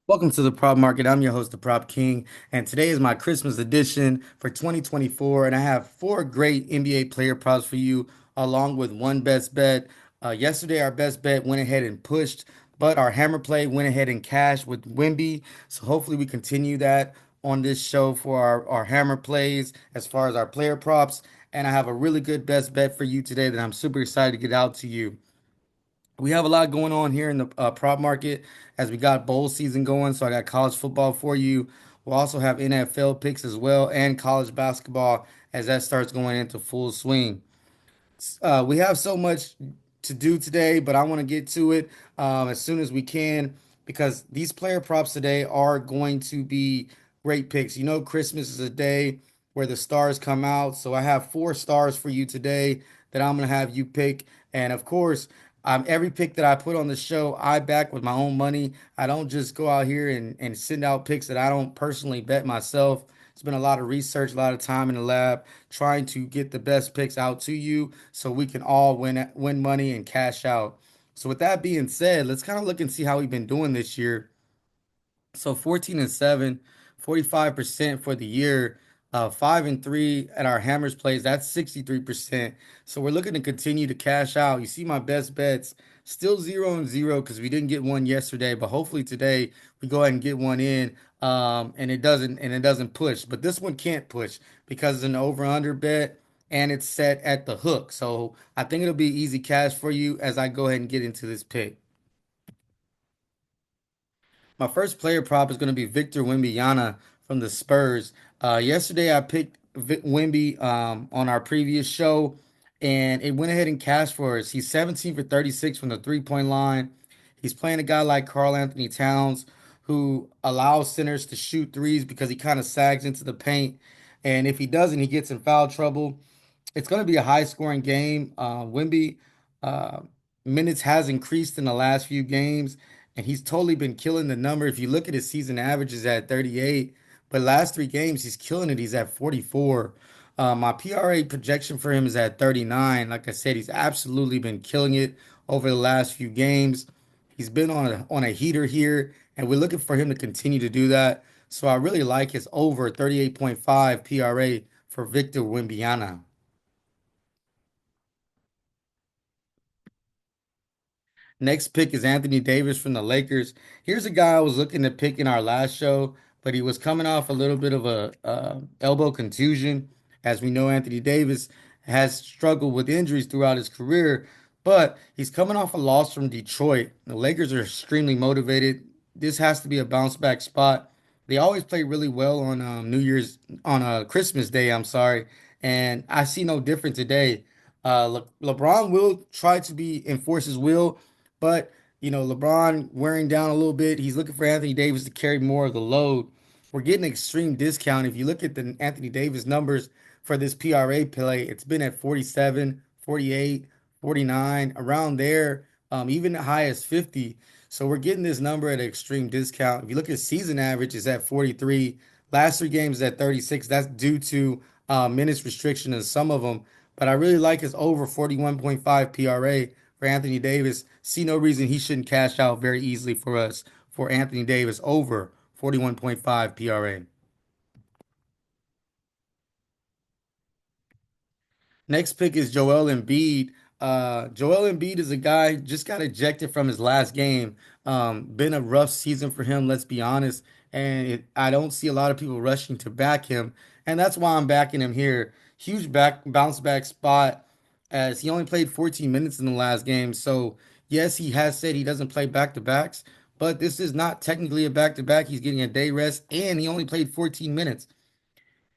Welcome to the Prop Market. I'm your host, the Prop King, and today is my Christmas edition for 2024. And I have four great NBA player props for you, along with one best bet. Yesterday, our best bet went ahead and pushed, but our hammer play went ahead and cashed with Wimby. So hopefully, we continue that on this show for our hammer plays as far as our player props. And I have a really good best bet for you today that I'm super excited to get out to you. We have a lot going on here in the prop market as we got bowl season going. So I got college football for you. We'll also have NFL picks as well and college basketball as that starts going into full swing. We have so much to do today, but I want to get to it as soon as we can because these player props today are going to be great picks. You know, Christmas is a day where the stars come out. So I have four stars for you today that I'm going to have you pick. And of course, every pick that I put on the show, I back with my own money. I don't just go out here and send out picks that I don't personally bet myself. It's been a lot of research, a lot of time in the lab trying to get the best picks out to you so we can all win money and cash out. So with that being said, let's kind of look and see how we've been doing this year. So 14 and 7, 45% for the year. 5 and 3 at our hammers plays. That's 63%. So we're looking to continue to cash out. You see my best bets still 0 and 0 because we didn't get one yesterday, but hopefully today we go ahead and get one in. And it doesn't push. But this one can't push because it's an over under bet and it's set at the hook. So I think it'll be easy cash for you as I go ahead and get into this pick. My first player prop is going to be Victor Wembanyama from the Spurs. Yesterday, I picked Wemby on our previous show, and it went ahead and cashed for us. He's 17 for 36 from the three-point line. He's playing a guy like Karl Anthony Towns, who allows centers to shoot threes because he kind of sags into the paint. And if he doesn't, he gets in foul trouble. It's going to be a high scoring game. Wemby uh, minutes has increased in the last few games, and he's totally been killing the number. If you look at his season averages at 38, but last three games he's killing it. He's at 44. My PRA projection for him is at 39. Like I said, he's absolutely been killing it over the last few games. He's been on a heater here, and we're looking for him to continue to do that. So I really like his over 38.5 PRA for Victor Wembanyama. Next pick is Anthony Davis from the Lakers. Here's a guy I was looking to pick in our last show, but he was coming off a little bit of a elbow contusion. As we know, Anthony Davis has struggled with injuries throughout his career, but he's coming off a loss from Detroit. The Lakers are extremely motivated. This has to be a bounce back spot. They always play really well on New Year's on Christmas Day. I'm sorry, and I see no different today. LeBron will try to be enforce his will, but LeBron wearing down a little bit. He's looking for Anthony Davis to carry more of the load. We're getting an extreme discount. If you look at the Anthony Davis numbers for this PRA play, it's been at 47, 48, 49, around there, even the high as 50. So we're getting this number at an extreme discount. If you look at season average, it's at 43. Last three games is at 36. That's due to minutes restriction in some of them. But I really like his over 41.5 PRA for Anthony Davis. See no reason he shouldn't cash out very easily for us for Anthony Davis over 41.5 PRA. Next pick is Joel Embiid. Joel Embiid is a guy just got ejected from his last game. Been a rough season for him, let's be honest. And I don't see a lot of people rushing to back him, and that's why I'm backing him here. Huge back bounce back spot, as he only played 14 minutes in the last game. So yes, he has said he doesn't play back to backs, but this is not technically a back to back. He's getting a day rest, and he only played 14 minutes.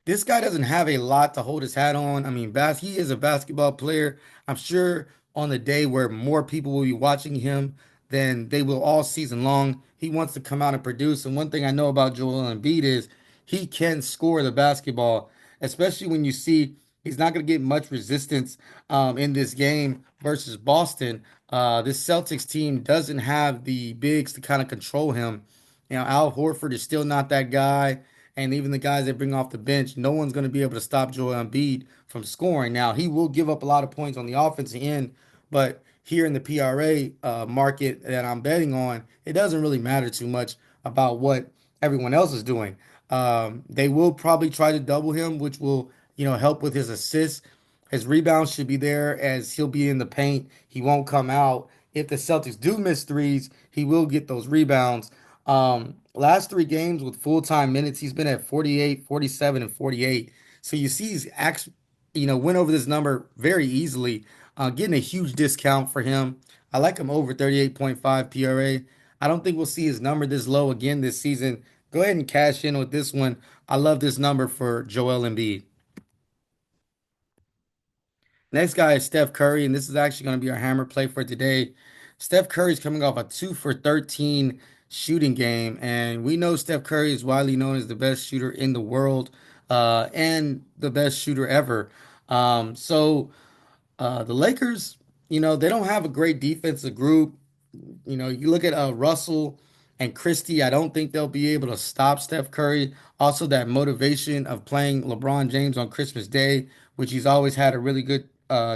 This guy doesn't have a lot to hold his hat on. I mean, he is a basketball player. I'm sure on the day where more people will be watching him than they will all season long, he wants to come out and produce. And one thing I know about Joel Embiid is he can score the basketball, especially when you see he's not going to get much resistance in this game versus Boston. This Celtics team doesn't have the bigs to kind of control him. Al Horford is still not that guy. And even the guys they bring off the bench, no one's going to be able to stop Joel Embiid from scoring. Now, he will give up a lot of points on the offensive end, but here in the PRA market that I'm betting on, it doesn't really matter too much. about what everyone else is doing. They will probably try to double him, which will, help with his assists. His rebounds should be there as he'll be in the paint. He won't come out. If the Celtics do miss threes, he will get those rebounds. Last three games with full-time minutes, he's been at 48, 47, and 48. So you see he's actually, went over this number very easily, getting a huge discount for him. I like him over 38.5 PRA. I don't think we'll see his number this low again this season. Go ahead and cash in with this one. I love this number for Joel Embiid. Next guy is Steph Curry, and this is actually going to be our hammer play for today. Steph Curry is coming off a 2 for 13 shooting game, and we know Steph Curry is widely known as the best shooter in the world, and the best shooter ever. The Lakers, they don't have a great defensive group. You look at Russell and Christie, I don't think they'll be able to stop Steph Curry. Also, that motivation of playing LeBron James on Christmas Day, which he's always had a really good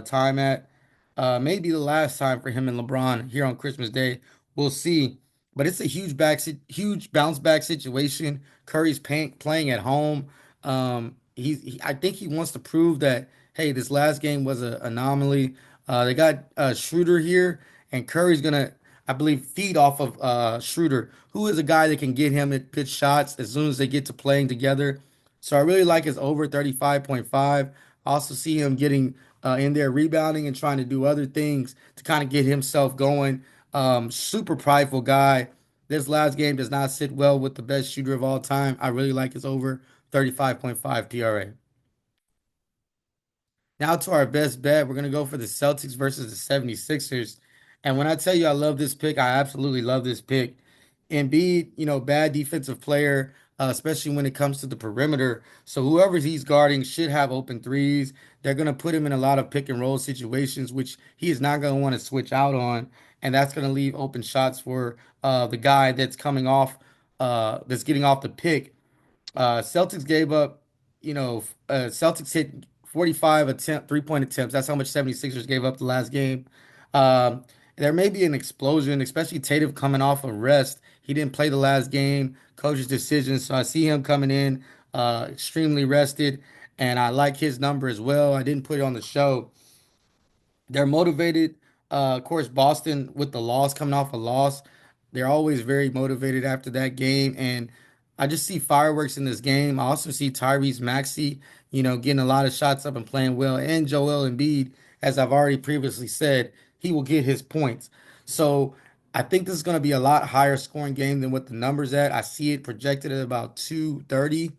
time at. Maybe the last time for him and LeBron here on Christmas Day. We'll see. But it's a huge bounce back situation. Curry's playing at home. I think he wants to prove that, hey, this last game was an anomaly. They got Schroeder here, and Curry's gonna, I believe, feed off of Schroeder, who is a guy that can get him at good shots as soon as they get to playing together. So I really like his over 35.5. I also see him getting in there rebounding and trying to do other things to kind of get himself going. Super prideful guy. This last game does not sit well with the best shooter of all time. I really like his over 35.5 PRA. Now to our best bet. We're going to go for the Celtics versus the 76ers. And when I tell you I love this pick, I absolutely love this pick. Embiid, bad defensive player, especially when it comes to the perimeter. So whoever he's guarding should have open threes. They're going to put him in a lot of pick and roll situations, which he is not going to want to switch out on. And that's going to leave open shots for the guy that's that's getting off the pick. Celtics gave up, Celtics hit 45 three-point attempts. That's how much 76ers gave up the last game. There may be an explosion, especially Tatum coming off of rest. He didn't play the last game, coach's decision. So I see him coming in extremely rested, and I like his number as well. I didn't put it on the show. They're motivated. Of course, Boston with the loss, coming off a loss, they're always very motivated after that game. And I just see fireworks in this game. I also see Tyrese Maxey, getting a lot of shots up and playing well. And Joel Embiid, as I've already previously said, he will get his points. So I think this is going to be a lot higher scoring game than what the numbers at. I see it projected at about 230.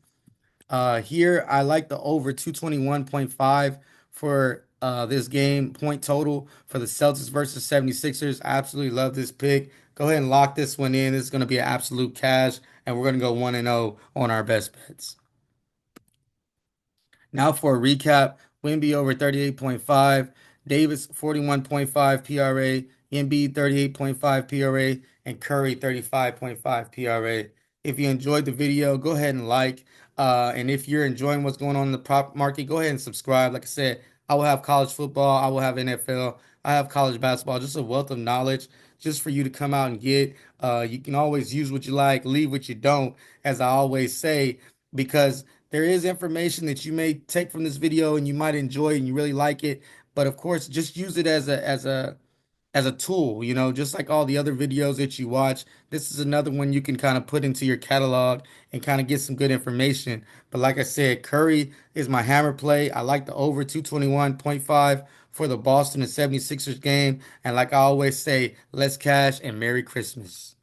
Here, I like the over 221.5 for this game point total for the Celtics versus 76ers. I absolutely love this pick. Go ahead and lock this one in. This is going to be an absolute cash, and we're going to go 1 and 0 on our best bets. Now for a recap, Wemby over 38.5, Davis 41.5 PRA, Embiid 38.5 PRA, and Curry 35.5 PRA. If you enjoyed the video, go ahead and like. And if you're enjoying what's going on in the prop market, go ahead and subscribe. Like I said, I will have college football, I will have NFL, I have college basketball, just a wealth of knowledge just for you to come out and get. You can always use what you like, leave what you don't, as I always say, because there is information that you may take from this video and you might enjoy and you really like it. But of course, just use it as a tool, just like all the other videos that you watch. This is another one you can kind of put into your catalog and kind of get some good information. But like I said, Curry is my hammer play. I like the over 221.5 for the Boston and 76ers game. And like I always say, let's cash and Merry Christmas.